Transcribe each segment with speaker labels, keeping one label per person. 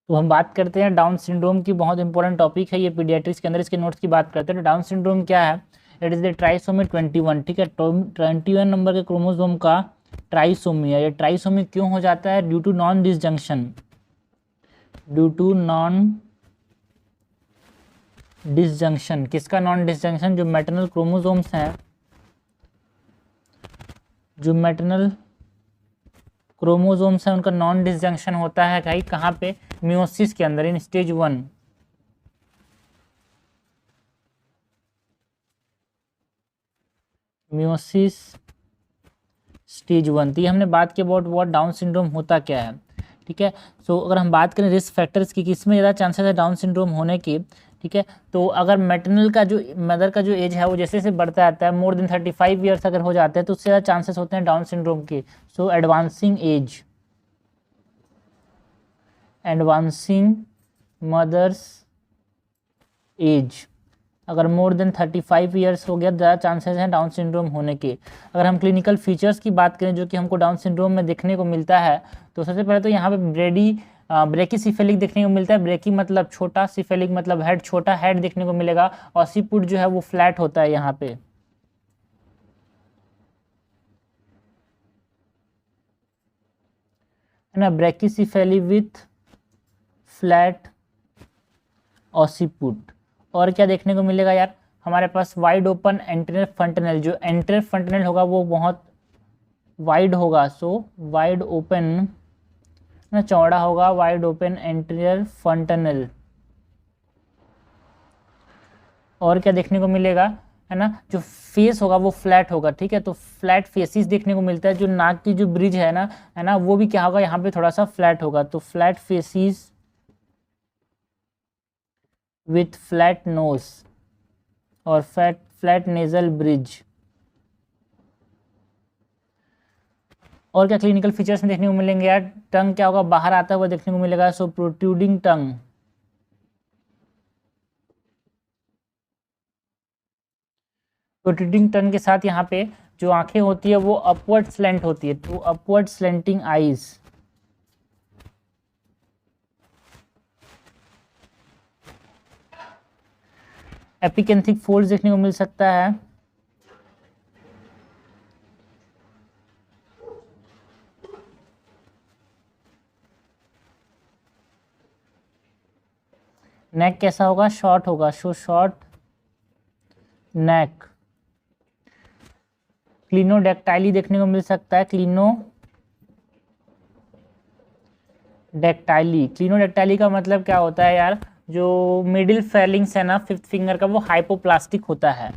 Speaker 1: तो हम बात करते हैं डाउन सिंड्रोम की, बहुत इंपॉर्टेंट टॉपिक है ये पीडियाट्रिक्स के अंदर, इसके नोट्स की बात करते हैं। तो डाउन सिंड्रोम क्या है? इट इज़ द ट्राइसोमी 21, ठीक है, 21 नंबर के क्रोमोसोम का ट्राइसोमी है। ये ट्राइसोमी क्यों हो जाता है? Due to non disjunction, due to non disjunction. किसका नॉन डिसजंक्शन? जो मैटरनल क्रोमोसोम्स हैं, जो मैटरनल क्रोमोसोम्स हैं उनका नॉन डिसजंक्शन होता है भाई, कहाँ पे? मियोसिस के अंदर, इन स्टेज 1। Meiosis stage 1। तो ये हमने बात की अबाउट व्हाट डाउन सिंड्रोम होता क्या है, ठीक है। सो अगर हम बात करें रिस्क फैक्टर्स की, किसमें ज़्यादा चांसेस है डाउन सिंड्रोम होने की, ठीक है, तो अगर मैटरनल का जो मदर का जो एज है वो जैसे जैसे बढ़ता जाता है, मोर देन 35 ईयर्स अगर हो जाते हैं तो उससे ज़्यादा चांसेस होते हैं डाउन सिंड्रोम के। So advancing age, advancing mothers age, अगर मोर देन 35 ईयर्स हो गया, ज़्यादा चांसेस हैं डाउन सिंड्रोम होने के। अगर हम क्लिनिकल फीचर्स की बात करें जो कि हमको डाउन सिंड्रोम में देखने को मिलता है, तो सबसे पहले तो यहाँ पे ब्रेकीसिफेलिक देखने को मिलता है। ब्रेकी मतलब छोटा, सिफेलिक मतलब हेड, छोटा हेड देखने को मिलेगा। ऑसिपुट जो है वो फ्लैट होता है यहाँ पे, है ना, ब्रेकीसिफेली विथ फ्लैट ऑसिपुट। और क्या देखने को मिलेगा यार? हमारे पास वाइड ओपन एंटेरियर फंटनल, जो एंटेरियर फंटनल होगा वो बहुत वाइड होगा। सो वाइड ओपन ना, चौड़ा होगा, वाइड ओपन एंटीरियर फंटनल। और क्या देखने को मिलेगा, है ना, जो फेस होगा वो फ्लैट होगा, ठीक है। तो फ्लैट फेसिस देखने को मिलता है। जो नाक की जो ब्रिज है ना, वो भी क्या होगा, यहाँ पे थोड़ा सा फ्लैट होगा। तो flat faces with flat knows और फ्लैट नेजल ब्रिज। और क्या क्लिनिकल फीचर्स में देखने को मिलेंगे यार? टंग क्या होगा, बाहर आता हुआ देखने को मिलेगा। सो प्रोट्रूडिंग टंग, प्रोट्रूडिंग टंग के साथ यहाँ पे जो आंखें होती है वो अपवर्ड स्लेंट होती है, तो अपवर्ड स्लेंटिंग आईज। एपिकेंथिक फोल्ड देखने को मिल सकता है। नेक कैसा होगा? शॉर्ट होगा। सो शॉर्ट नेक। क्लिनोडेक्टाइली देखने को मिल सकता है। क्लिनोडेक्टाइली का मतलब क्या होता है यार? जो मिडिल फेलिंग्स है ना फिफ्थ फिंगर का, वो हाइपोप्लास्टिक होता है।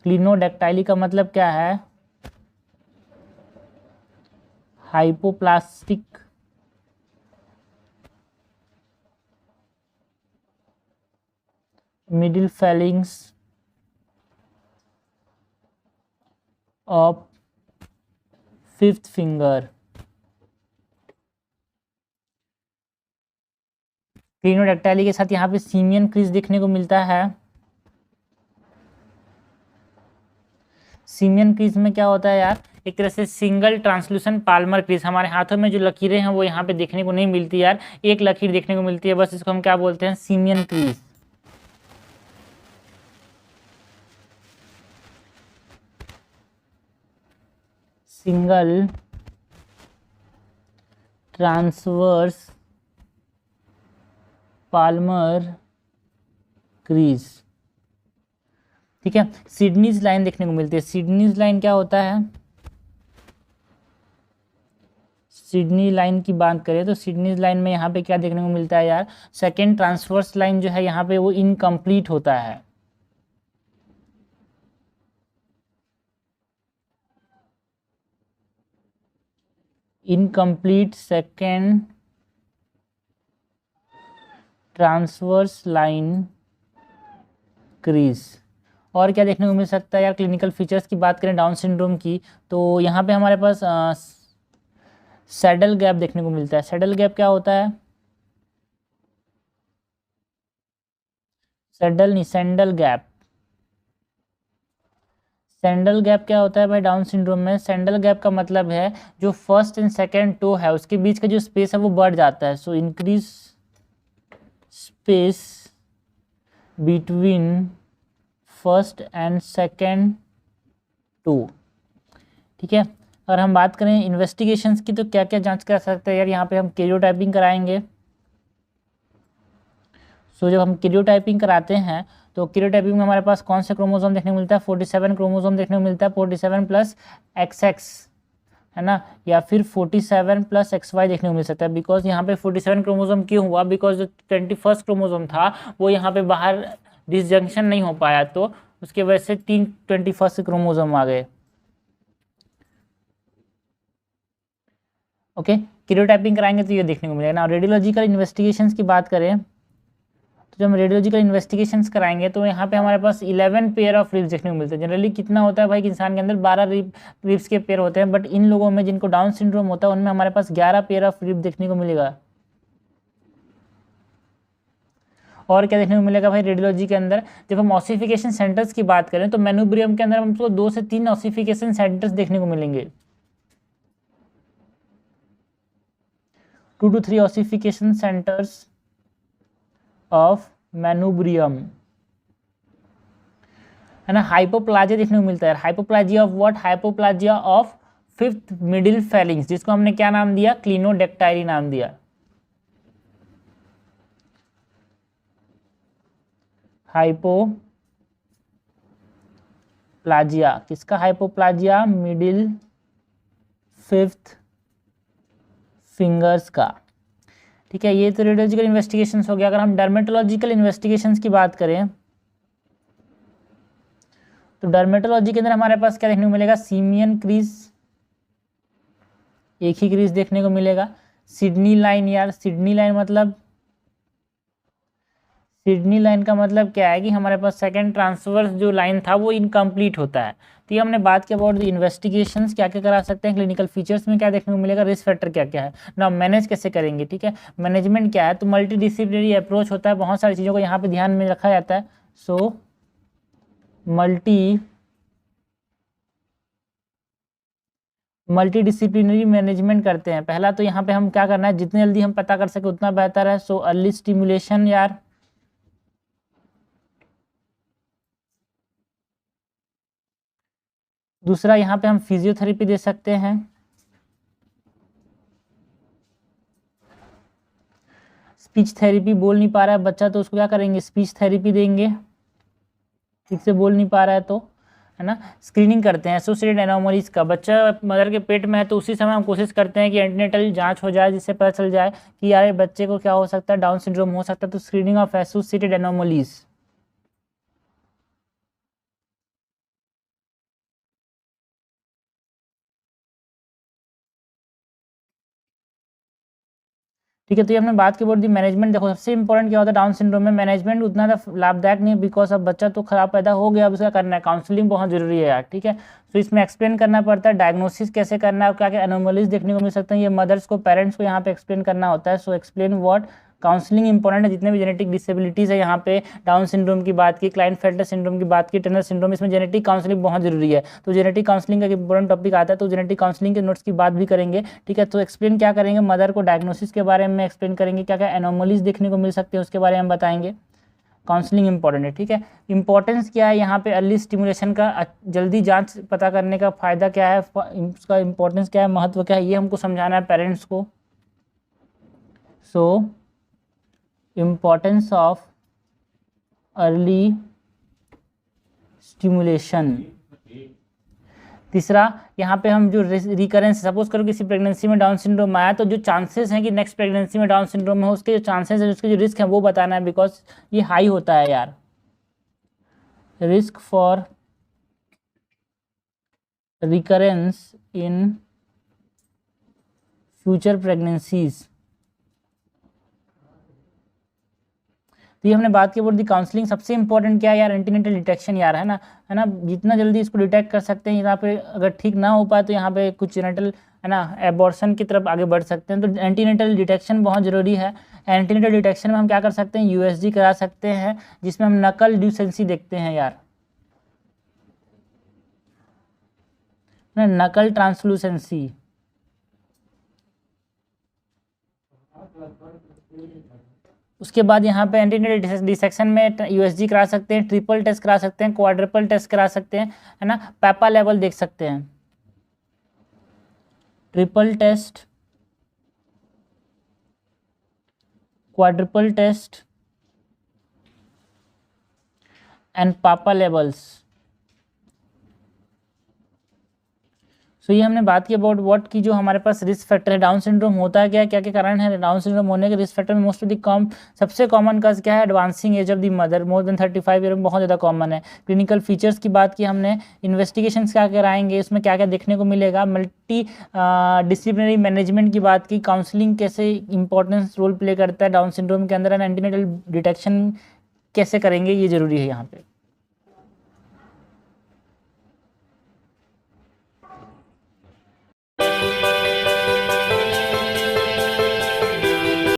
Speaker 1: क्लिनोडेक्टाइली का मतलब क्या है? Hypoplastic. Middle phalanges of fifth finger. Clinodactyly के साथ यहाँ पे सीमियन क्रीज देखने को मिलता है। सीमियन क्रीज में क्या होता है यार? एक तरह से सिंगल ट्रांसल्यूशन पाल्मर क्रीज। हमारे हाथों में जो लकीरें हैं वो यहाँ पे देखने को नहीं मिलती यार, एक लकीर देखने को मिलती है बस। इसको हम क्या बोलते हैं? Simian crease. Single transverse Palmer crease, ठीक है। सिडनीज लाइन देखने को मिलती है। सिडनीज लाइन क्या होता है? सिडनी लाइन की बात करें तो सिडनीज लाइन में यहाँ पे क्या देखने को मिलता है यार? सेकेंड ट्रांसवर्स लाइन जो है यहाँ पे वो इनकम्प्लीट होता है। Incomplete second transverse line crease. और क्या देखने को मिल सकता है यार? क्लिनिकल फीचर्स की बात करें डाउन सिंड्रोम की, तो यहाँ पे हमारे पास सैडल गैप देखने को मिलता है। सैडल गैप क्या होता है? सैडल नहीं, सैंडल गैप। सैंडल गैप क्या होता है भाई डाउन सिंड्रोम में? सैंडल गैप का मतलब है जो फर्स्ट एंड सेकेंड टो है उसके बीच का जो स्पेस है वो बढ़ जाता है। So increase space between first and second toe. ठीक है, अगर हम बात करें इन्वेस्टिगेशंस की तो क्या क्या जांच कर सकते हैं यार? यहाँ पे हम कैरियोटाइपिंग कराएंगे। सो जब हम कैरियोटाइपिंग कराते हैं तो कैरियोटाइपिंग में हमारे पास कौन से क्रोमोसोम देखने को मिलता है? 47 क्रोमोसोम देखने को मिलता है, 47 प्लस XX, है ना, या फिर 47 प्लस XY देखने को मिल सकता है। बिकॉज यहाँ पे 47 क्रोमोसोम क्यों हुआ? बिकॉज जो 21st क्रोमोसोम था वो यहाँ पे बाहर डिसजंक्शन नहीं हो पाया, तो उसके वजह से 3 21st क्रोमोसोम आ गए। ओके, कैरियोटाइपिंग कराएंगे तो ये देखने को मिलेगा ना। रेडियोलॉजिकल इन्वेस्टिगेशंस की बात करें तो जब हम रेडियोलॉजिकल इन्वेस्टिगेशंस कराएंगे तो यहाँ पे हमारे पास 11 पेयर ऑफ रिब्स देखने को मिलते हैं। जनरली कितना होता है भाई कि इंसान के अंदर 12 रिब्स के पेयर होते हैं, बट इन लोगों में जिनको डाउन सिंड्रोम होता है उनमें हमारे पास 11 पेयर ऑफ रिब देखने को मिलेगा। और क्या देखने को मिलेगा भाई रेडियोलॉजी के अंदर? जब हम ऑसिफिकेशन सेंटर्स की बात करें तो मेनोब्रियम के अंदर हमको 2 से 3 ऑसिफिकेशन सेंटर्स देखने को मिलेंगे, 2 to 3 ऑसिफिकेशन सेंटर्स ऑफ मेनोब्रियम, है ना। हाइपोप्लाजिया देखने को मिलता है। Hypoplasia of what? Hypoplasia of 5th middle Fehling's, जिसको हमने क्या नाम दिया? क्लिनोडेक्टाइली नाम दिया। हाइपोप्लाजिया किसका? हाइपोप्लाजिया मिडिल 5th फिंगर्स का। ठीक है, ये तो रेडियोलॉजिकल इन्वेस्टिगेशंस हो गया। अगर हम डर्मेटोलॉजिकल इन्वेस्टिगेशंस की बात करें तो डर्मेटोलॉजी के अंदर हमारे पास क्या देखने को मिलेगा? सीमियन क्रीज, एक ही क्रीज देखने को मिलेगा। सिडनी लाइन, यार सिडनी लाइन मतलब, सिडनी लाइन का मतलब क्या है कि हमारे पास सेकंड ट्रांसवर्स जो लाइन था वो इनकम्प्लीट होता है। तो ये हमने बात की अबाउट द इन्वेस्टिगेशंस, क्या क्या करा सकते हैं, क्लिनिकल फीचर्स में क्या देखने को मिलेगा, रिस्क फैक्टर क्या क्या है ना, मैनेज कैसे करेंगे। ठीक है, मैनेजमेंट क्या है? तो मल्टी डिसिप्लिनरी अप्रोच होता है, बहुत सारी चीज़ों को यहाँ पे ध्यान में रखा जाता है। सो मल्टी डिसिप्लिनरी मैनेजमेंट करते हैं। पहला तो यहाँ पे हम क्या करना है, जितने जल्दी हम पता कर सके उतना बेहतर है। सो अर्ली स्टिमुलेशन यार, दूसरा यहाँ पे हम फिजियोथेरेपी दे सकते हैं। स्पीच थेरेपी बोल नहीं पा रहा है बच्चा तो उसको क्या करेंगे? स्पीच थेरेपी देंगे, ठीक से बोल नहीं पा रहा है तो, है ना। स्क्रीनिंग करते हैं एसोसिएटेड एनोमलीज का। बच्चा मदर के पेट में है तो उसी समय हम कोशिश करते हैं कि एंटीनेटल जांच हो जाए, जिससे पता चल जाए कि यार बच्चे को क्या हो सकता है, डाउन सिंड्रोम हो सकता है। तो स्क्रीनिंग ऑफ एसोसिएटेड एनोमलीज। ठीक है, तो ये हमने बात की अबाउट दी मैनेजमेंट। देखो सबसे इंपॉर्टेंट क्या होता है डाउन सिंड्रोम में? मैनेजमेंट उतना लाभदायक नहीं है, बिकॉज अब बच्चा तो खराब पैदा हो गया, अब उसका करना है काउंसलिंग बहुत जरूरी है यार। ठीक है, तो इसमें एक्सप्लेन करना पड़ता है डायग्नोसिस कैसे करना है और क्या क्या एनोमलीज देखने को मिल सकते हैं, ये मदर्स को, पेरेंट्स को यहाँ पे एक्सप्लेन करना होता है। So explain what, counselling important है। जितने भी जेनेटिक डिसेबिलिटीज़ है, यहाँ पे डाउन सिंड्रोम की बात की, क्लाइनफेल्टर सिंड्रोम की बात की, टर्नर सिंड्रोम, इसमें जेनेटिक काउंसलिंग बहुत जरूरी है। तो जेनेटिक काउंसलिंग का इंपॉर्टेंट टॉपिक आता है, तो जेनेटिक काउंसलिंग के नोट्स की बात भी करेंगे। ठीक है, तो एक्सप्लेन क्या करेंगे, मदर को डायग्नोसिस के बारे में एक्सप्लेन करेंगे, क्या क्या एनोमलीज देखने को मिल सकते हैं उसके बारे में बताएंगे। काउंसलिंग इंपॉर्टेंट है। ठीक है, इंपॉर्टेंस क्या है यहाँ पे अर्ली स्टिमुलेशन का, जल्दी जांच पता करने का फायदा क्या है, उसका इंपॉर्टेंस क्या है, महत्व क्या है, ये हमको समझाना है पेरेंट्स को। सो इम्पोर्टेंस ऑफ अर्ली स्टिमुलेशन। तीसरा, यहाँ पे हम जो रिकरेंस, सपोज करो किसी प्रेगनेंसी में डाउन सिंड्रोम आया तो जो चांसेस हैं कि नेक्स्ट प्रेगनेंसी में डाउन सिंड्रोम हो, उसके जो चांसेस है, उसके जो रिस्क है वो बताना है, बिकॉज ये हाई होता है यार। Risk for recurrence in future pregnancies. तो ये हमने बात की अबाउट दी काउंसलिंग। सबसे इंपॉर्टेंट क्या है यार? एंटीनेटल डिटेक्शन यार, है ना, जितना जल्दी इसको डिटेक्ट कर सकते हैं। यहाँ पे अगर ठीक ना हो पाए तो यहाँ पे कुछ जेनेटल, है ना, एबॉर्शन की तरफ आगे बढ़ सकते हैं। तो एंटीनेटल डिटेक्शन बहुत जरूरी है। एंटीनेटल डिटेक्शन में हम क्या कर सकते हैं? यूएसजी करा सकते हैं, जिसमें हम नकल ड्यूसेंसी देखते हैं यार। नकल ट्रांसलूसेंसी, उसके बाद यहाँ पे एंटीनेटल डिसेक्शन में यूएसजी करा सकते हैं, ट्रिपल टेस्ट करा सकते हैं, क्वाड्रपल टेस्ट करा सकते हैं, है ना, पैपा लेवल देख सकते हैं, triple test, quadruple test and PAPPA levels. So ये हमने बात की अबाउट व्हाट की जो हमारे पास रिस्क फैक्टर है। डाउन सिंड्रोम होता है क्या, क्या क्या कारण है डाउन सिंड्रोम होने के रिस्क फैक्टर में? मोस्ट ऑफ द सबसे कॉमन काज क्या है? Advancing as of the mother, more than 35 year में बहुत ज़्यादा कॉमन है। क्लिनिकल फीचर्स की बात की हमने, इन्वेस्टिगेशन क्या कराएंगे, इसमें क्या क्या देखने को मिलेगा, मल्टी डिसिप्लिनरी मैनेजमेंट की बात की, काउंसलिंग कैसे इंपॉर्टेंस रोल प्ले करता है डाउन सिंड्रोम के अंदर, एंड एंटीनेटल डिटेक्शन कैसे करेंगे, ये जरूरी है यहाँ पे।